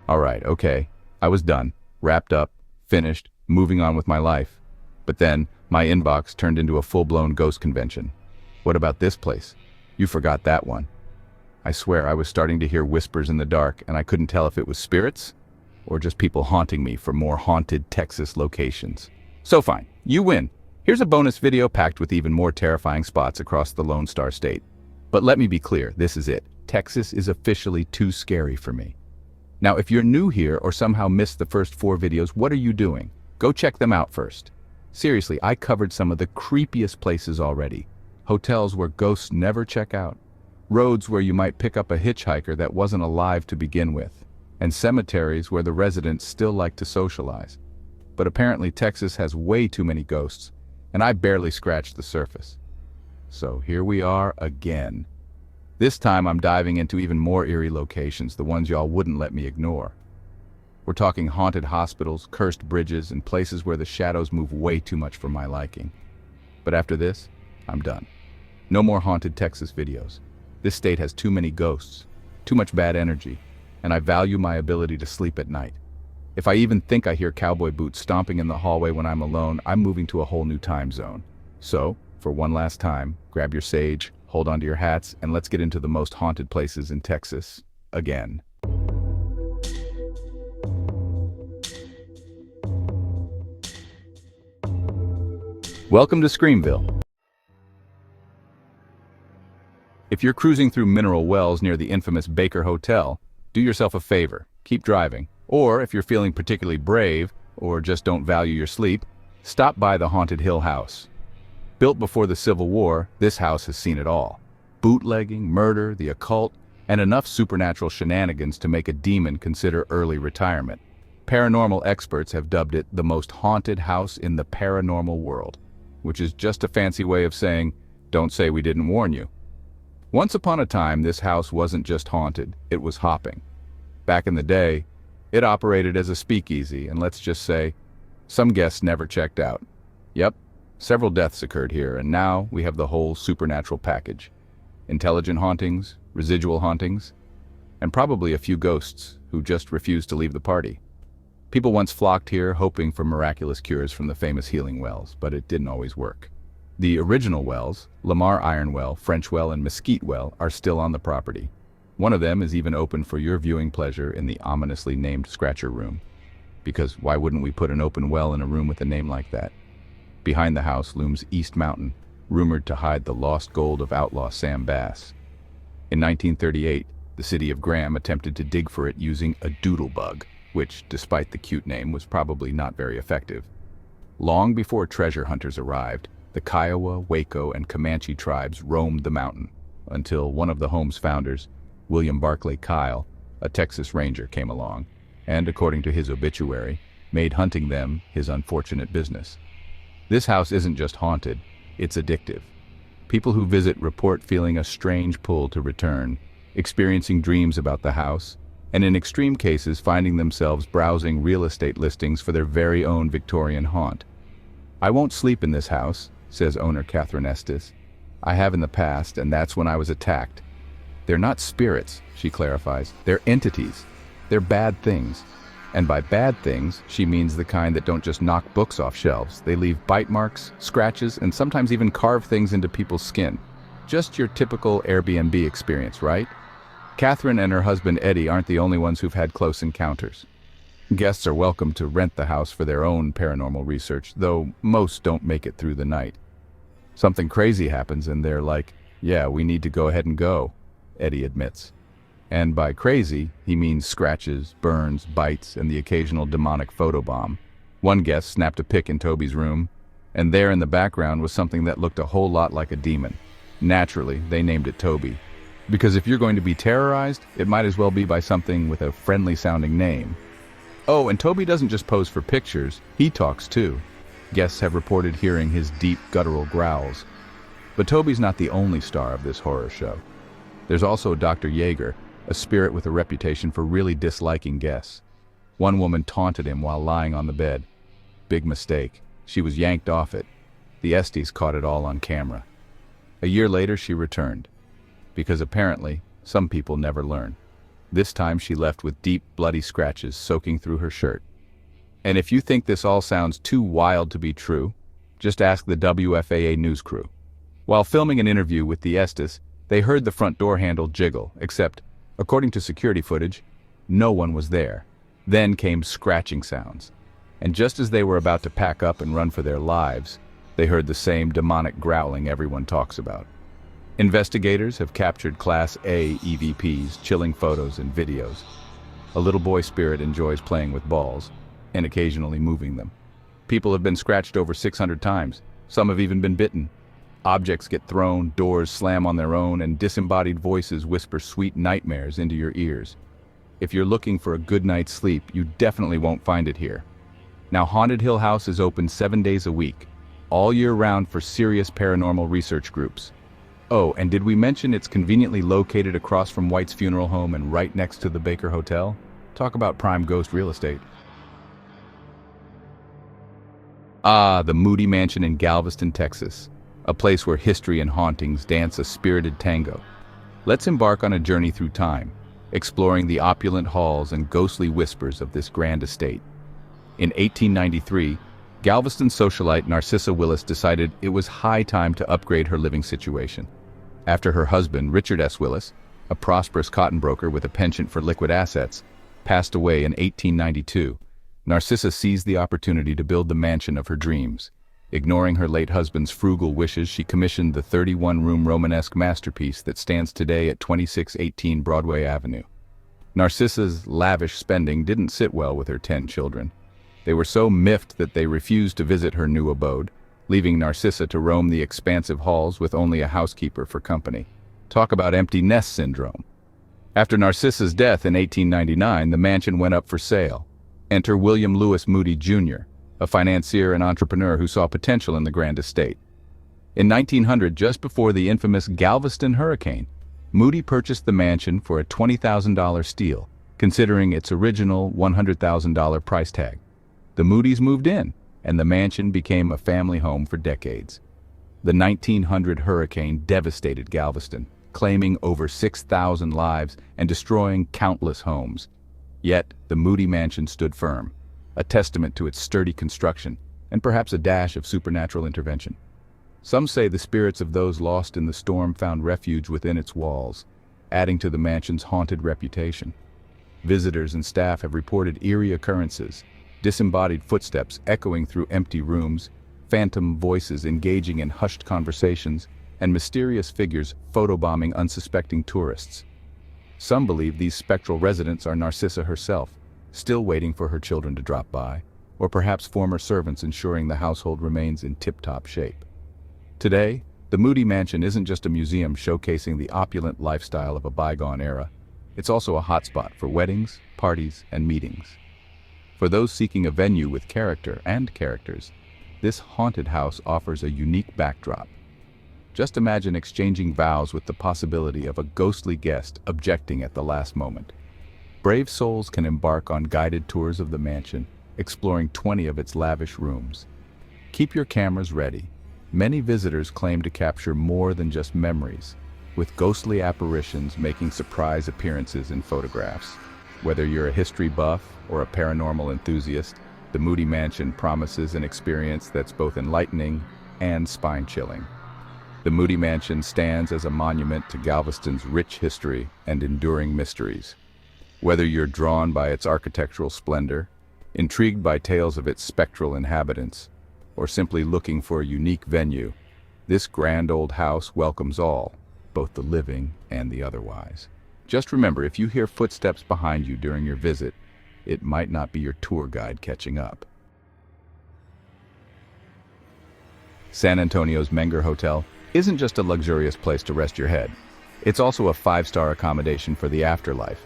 All right, okay. I was done, wrapped up, finished, moving on with my life. But then, my inbox turned into a full-blown ghost convention. What about this place? You forgot that one. I swear I was starting to hear whispers in the dark, and I couldn't tell if it was spirits or just people haunting me for more haunted Texas locations. So fine, you win. Here's a bonus video packed with even more terrifying spots across the Lone Star State. But let me be clear, this is it. Texas is officially too scary for me. Now, if you're new here or somehow missed the first 4 videos, what are you doing? Go check them out first. Seriously, I covered some of the creepiest places already. Hotels where ghosts never check out. Roads where you might pick up a hitchhiker that wasn't alive to begin with. And cemeteries where the residents still like to socialize. But apparently Texas has way too many ghosts, and I barely scratched the surface. So here we are again. This time I'm diving into even more eerie locations, the ones y'all wouldn't let me ignore. We're talking haunted hospitals, cursed bridges, and places where the shadows move way too much for my liking. But after this, I'm done. No more haunted Texas videos. This state has too many ghosts, too much bad energy, and I value my ability to sleep at night. If I even think I hear cowboy boots stomping in the hallway when I'm alone, I'm moving to a whole new time zone. So, for one last time, grab your sage, hold onto your hats, and let's get into the most haunted places in Texas, again. Welcome to Screamville. If you're cruising through mineral wells near the infamous Baker Hotel, do yourself a favor, keep driving. Or if you're feeling particularly brave, or just don't value your sleep, stop by the Haunted Hill House. Built before the Civil War, this house has seen it all. Bootlegging, murder, the occult, and enough supernatural shenanigans to make a demon consider early retirement. Paranormal experts have dubbed it the most haunted house in the paranormal world, which is just a fancy way of saying, don't say we didn't warn you. Once upon a time, this house wasn't just haunted, it was hopping. Back in the day, it operated as a speakeasy, and let's just say, some guests never checked out. Yep, several deaths occurred here, and now we have the whole supernatural package. Intelligent hauntings, residual hauntings, and probably a few ghosts who just refused to leave the party. People once flocked here hoping for miraculous cures from the famous healing wells, but it didn't always work. The original wells, Lamar Iron Well, French Well, and Mesquite Well, are still on the property. One of them is even open for your viewing pleasure in the ominously named Scratcher Room. Because why wouldn't we put an open well in a room with a name like that? Behind the house looms East Mountain, rumored to hide the lost gold of outlaw Sam Bass. In 1938, the city of Graham attempted to dig for it using a doodle bug, which, despite the cute name, was probably not very effective. Long before treasure hunters arrived, the Kiowa, Waco, and Comanche tribes roamed the mountain, until one of the home's founders, William Barclay Kyle, a Texas Ranger, came along, and, according to his obituary, made hunting them his unfortunate business. This house isn't just haunted, it's addictive. People who visit report feeling a strange pull to return, experiencing dreams about the house, and in extreme cases finding themselves browsing real estate listings for their very own Victorian haunt. I won't sleep in this house, says owner Catherine Estes. I have in the past, and that's when I was attacked. They're not spirits, she clarifies. They're entities. They're bad things. And by bad things, she means the kind that don't just knock books off shelves. They leave bite marks, scratches, and sometimes even carve things into people's skin. Just your typical Airbnb experience, right? Catherine and her husband Eddie aren't the only ones who've had close encounters. Guests are welcome to rent the house for their own paranormal research, though most don't make it through the night. Something crazy happens and they're like, yeah, we need to go ahead and go, Eddie admits. And by crazy, he means scratches, burns, bites, and the occasional demonic photobomb. One guest snapped a pic in Toby's room, and there in the background was something that looked a whole lot like a demon. Naturally, they named it Toby. Because if you're going to be terrorized, it might as well be by something with a friendly-sounding name. Oh, and Toby doesn't just pose for pictures, he talks too. Guests have reported hearing his deep, guttural growls. But Toby's not the only star of this horror show. There's also Dr. Yeager, a spirit with a reputation for really disliking guests. One woman taunted him while lying on the bed. Big mistake. She was yanked off it. The Estes caught it all on camera. A year later, she returned. Because apparently, some people never learn. This time she left with deep, bloody scratches soaking through her shirt. And if you think this all sounds too wild to be true, just ask the WFAA news crew. While filming an interview with the Estes, they heard the front door handle jiggle, except, according to security footage, no one was there. Then came scratching sounds. And just as they were about to pack up and run for their lives, they heard the same demonic growling everyone talks about. Investigators have captured Class A EVPs, chilling photos and videos. A little boy spirit enjoys playing with balls and occasionally moving them. People have been scratched over 600 times. Some have even been bitten. Objects get thrown, doors slam on their own, and disembodied voices whisper sweet nightmares into your ears. If you're looking for a good night's sleep, you definitely won't find it here. Now, Haunted Hill House is open 7 days a week, all year round for serious paranormal research groups. Oh, and did we mention it's conveniently located across from White's Funeral Home and right next to the Baker Hotel? Talk about prime ghost real estate. Ah, the Moody Mansion in Galveston, Texas, a place where history and hauntings dance a spirited tango. Let's embark on a journey through time, exploring the opulent halls and ghostly whispers of this grand estate. In 1893, Galveston socialite Narcissa Willis decided it was high time to upgrade her living situation. After her husband, Richard S. Willis, a prosperous cotton broker with a penchant for liquid assets, passed away in 1892, Narcissa seized the opportunity to build the mansion of her dreams. Ignoring her late husband's frugal wishes, she commissioned the 31-room Romanesque masterpiece that stands today at 2618 Broadway Avenue. Narcissa's lavish spending didn't sit well with her 10 children. They were so miffed that they refused to visit her new abode, leaving Narcissa to roam the expansive halls with only a housekeeper for company. Talk about empty nest syndrome. After Narcissa's death in 1899, the mansion went up for sale. Enter William Lewis Moody Jr., a financier and entrepreneur who saw potential in the grand estate. In 1900, just before the infamous Galveston hurricane, Moody purchased the mansion for a $20,000 steal, considering its original $100,000 price tag. The Moodys moved in, and the mansion became a family home for decades. The 1900 hurricane devastated Galveston, claiming over 6,000 lives and destroying countless homes. Yet, the Moody Mansion stood firm, a testament to its sturdy construction and perhaps a dash of supernatural intervention. Some say the spirits of those lost in the storm found refuge within its walls, adding to the mansion's haunted reputation. Visitors and staff have reported eerie occurrences, disembodied footsteps echoing through empty rooms, phantom voices engaging in hushed conversations, and mysterious figures photobombing unsuspecting tourists. Some believe these spectral residents are Narcissa herself, still waiting for her children to drop by, or perhaps former servants ensuring the household remains in tip-top shape. Today, the Moody Mansion isn't just a museum showcasing the opulent lifestyle of a bygone era. It's also a hotspot for weddings, parties, and meetings. For those seeking a venue with character and characters, this haunted house offers a unique backdrop. Just imagine exchanging vows with the possibility of a ghostly guest objecting at the last moment. Brave souls can embark on guided tours of the mansion, exploring 20 of its lavish rooms. Keep your cameras ready. Many visitors claim to capture more than just memories, with ghostly apparitions making surprise appearances in photographs. Whether you're a history buff or a paranormal enthusiast, the Moody Mansion promises an experience that's both enlightening and spine-chilling. The Moody Mansion stands as a monument to Galveston's rich history and enduring mysteries. Whether you're drawn by its architectural splendor, intrigued by tales of its spectral inhabitants, or simply looking for a unique venue, this grand old house welcomes all, both the living and the otherwise. Just remember, if you hear footsteps behind you during your visit, it might not be your tour guide catching up. San Antonio's Menger Hotel isn't just a luxurious place to rest your head. It's also a 5-star accommodation for the afterlife.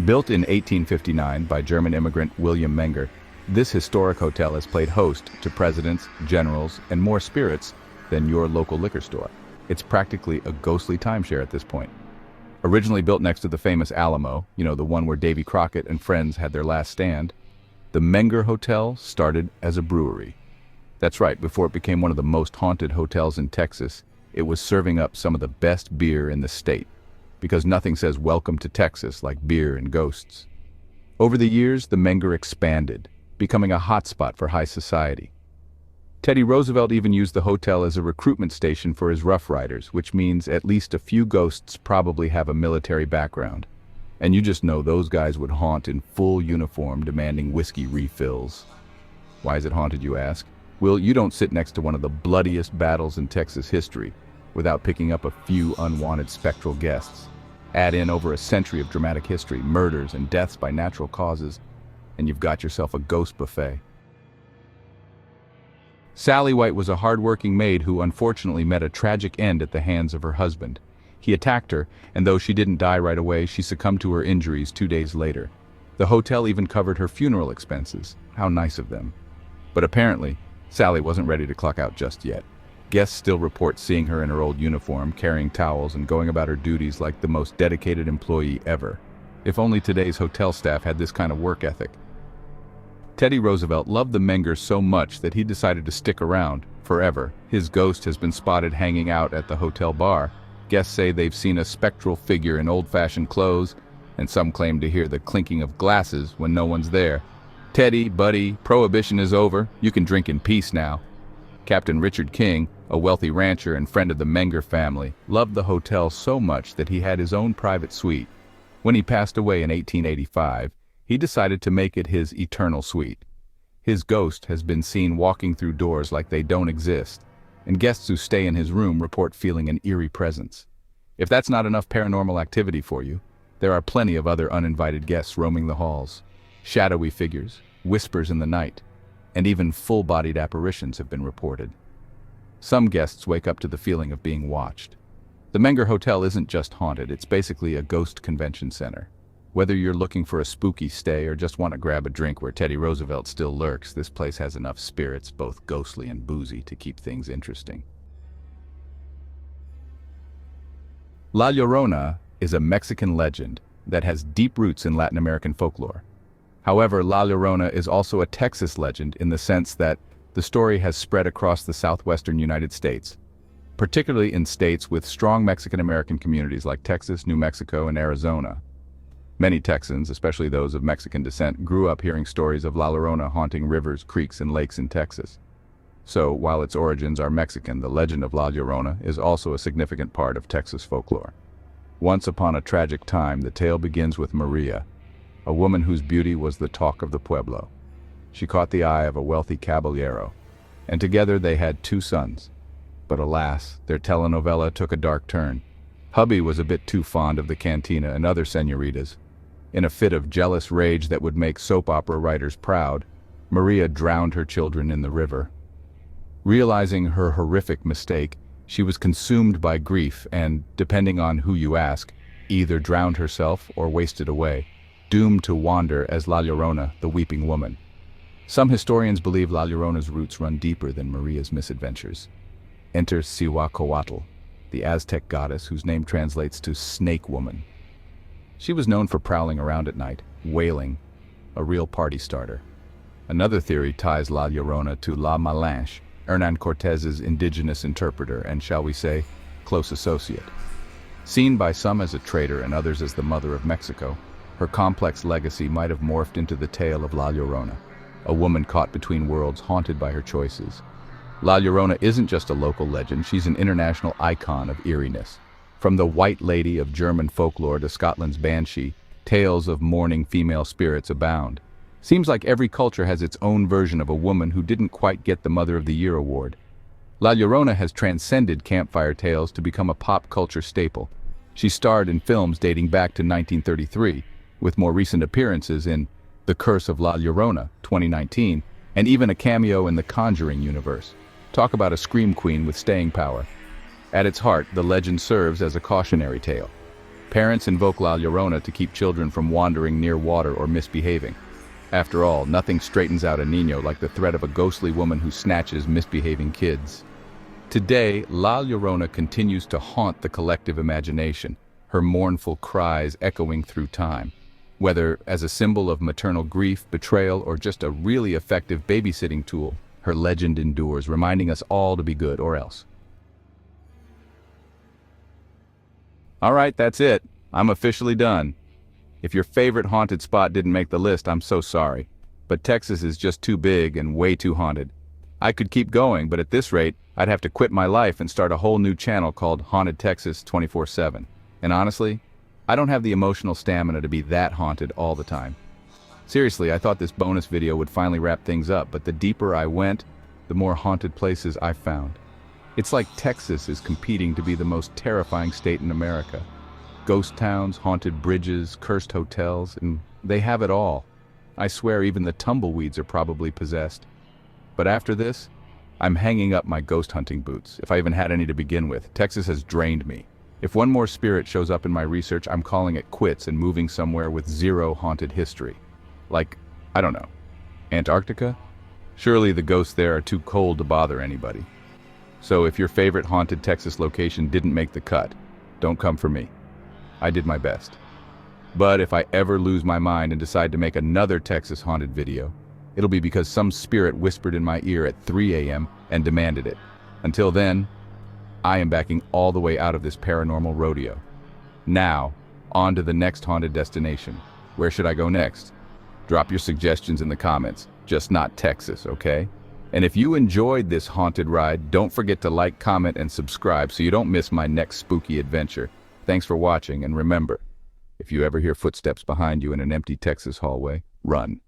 Built in 1859 by German immigrant William Menger, this historic hotel has played host to presidents, generals, and more spirits than your local liquor store. It's practically a ghostly timeshare at this point. Originally built next to the famous Alamo, the one where Davy Crockett and friends had their last stand, the Menger Hotel started as a brewery. That's right, before it became one of the most haunted hotels in Texas, it was serving up some of the best beer in the state. because nothing says welcome to Texas like beer and ghosts. Over the years, the Menger expanded, becoming a hotspot for high society. Teddy Roosevelt even used the hotel as a recruitment station for his Rough Riders, which means at least a few ghosts probably have a military background. And you just know those guys would haunt in full uniform demanding whiskey refills. Why is it haunted, you ask? Well, you don't sit next to one of the bloodiest battles in Texas history without picking up a few unwanted spectral guests. Add in over a century of dramatic history, murders and deaths by natural causes, and you've got yourself a ghost buffet. Sally White was a hard-working maid who unfortunately met a tragic end at the hands of her husband. He attacked her, and though she didn't die right away, she succumbed to her injuries 2 days later. The hotel even covered her funeral expenses. How nice of them. But apparently, Sally wasn't ready to clock out just yet. Guests still report seeing her in her old uniform, carrying towels and going about her duties like the most dedicated employee ever. If only today's hotel staff had this kind of work ethic. Teddy Roosevelt loved the Mengers so much that he decided to stick around forever. His ghost has been spotted hanging out at the hotel bar. Guests say they've seen a spectral figure in old-fashioned clothes, and some claim to hear the clinking of glasses when no one's there. Teddy, buddy, prohibition is over. You can drink in peace now. Captain Richard King, a wealthy rancher and friend of the Menger family, loved the hotel so much that he had his own private suite. When he passed away in 1885, he decided to make it his eternal suite. His ghost has been seen walking through doors like they don't exist, and guests who stay in his room report feeling an eerie presence. If that's not enough paranormal activity for you, there are plenty of other uninvited guests roaming the halls. Shadowy figures, whispers in the night, and even full-bodied apparitions have been reported. Some guests wake up to the feeling of being watched. The Menger Hotel isn't just haunted, it's basically a ghost convention center. Whether you're looking for a spooky stay or just want to grab a drink where Teddy Roosevelt still lurks, this place has enough spirits, both ghostly and boozy, to keep things interesting. La Llorona is a Mexican legend that has deep roots in Latin American folklore. However, La Llorona is also a Texas legend in the sense that the story has spread across the southwestern United States, particularly in states with strong Mexican-American communities like Texas, New Mexico, and Arizona. Many Texans, especially those of Mexican descent, grew up hearing stories of La Llorona haunting rivers, creeks, and lakes in Texas. So, while its origins are Mexican, the legend of La Llorona is also a significant part of Texas folklore. Once upon a tragic time, the tale begins with Maria, a woman whose beauty was the talk of the pueblo. She caught the eye of a wealthy caballero, and together they had 2 sons. But alas, their telenovela took a dark turn. Hubby was a bit too fond of the cantina and other señoritas. In a fit of jealous rage that would make soap opera writers proud, Maria drowned her children in the river. Realizing her horrific mistake, she was consumed by grief and, depending on who you ask, either drowned herself or wasted away, doomed to wander as La Llorona, the weeping woman. Some historians believe La Llorona's roots run deeper than Maria's misadventures. Enter Cihuacoatl, the Aztec goddess whose name translates to Snake Woman. She was known for prowling around at night, wailing, a real party starter. Another theory ties La Llorona to La Malinche, Hernán Cortés's indigenous interpreter and, shall we say, close associate. Seen by some as a traitor and others as the mother of Mexico, her complex legacy might have morphed into the tale of La Llorona, a woman caught between worlds haunted by her choices. La Llorona isn't just a local legend, she's an international icon of eeriness. From the White Lady of German folklore to Scotland's Banshee, tales of mourning female spirits abound. Seems like every culture has its own version of a woman who didn't quite get the Mother of the Year award. La Llorona has transcended campfire tales to become a pop culture staple. She starred in films dating back to 1933, with more recent appearances in The Curse of La Llorona, 2019, and even a cameo in the Conjuring universe. Talk about a scream queen with staying power. At its heart, the legend serves as a cautionary tale. Parents invoke La Llorona to keep children from wandering near water or misbehaving. After all, nothing straightens out a niño like the threat of a ghostly woman who snatches misbehaving kids. Today, La Llorona continues to haunt the collective imagination, her mournful cries echoing through time. Whether as a symbol of maternal grief, betrayal, or just a really effective babysitting tool, her legend endures, reminding us all to be good or else. All right, that's it. I'm officially done. If your favorite haunted spot didn't make the list, I'm so sorry. But Texas is just too big and way too haunted. I could keep going, but at this rate, I'd have to quit my life and start a whole new channel called Haunted Texas 24/7. And honestly, I don't have the emotional stamina to be that haunted all the time. Seriously, I thought this bonus video would finally wrap things up, but the deeper I went, the more haunted places I found. It's like Texas is competing to be the most terrifying state in America. Ghost towns, haunted bridges, cursed hotels, and they have it all. I swear even the tumbleweeds are probably possessed. But after this, I'm hanging up my ghost hunting boots, if I even had any to begin with. Texas has drained me. If one more spirit shows up in my research, I'm calling it quits and moving somewhere with zero haunted history. Like, I don't know, Antarctica? Surely the ghosts there are too cold to bother anybody. So if your favorite haunted Texas location didn't make the cut, don't come for me. I did my best. But if I ever lose my mind and decide to make another Texas haunted video, it'll be because some spirit whispered in my ear at 3 a.m. and demanded it. Until then, I am backing all the way out of this paranormal rodeo. Now, on to the next haunted destination. Where should I go next? Drop your suggestions in the comments, just not Texas, okay? And if you enjoyed this haunted ride, don't forget to like, comment, and subscribe so you don't miss my next spooky adventure. Thanks for watching, and remember, if you ever hear footsteps behind you in an empty Texas hallway, run.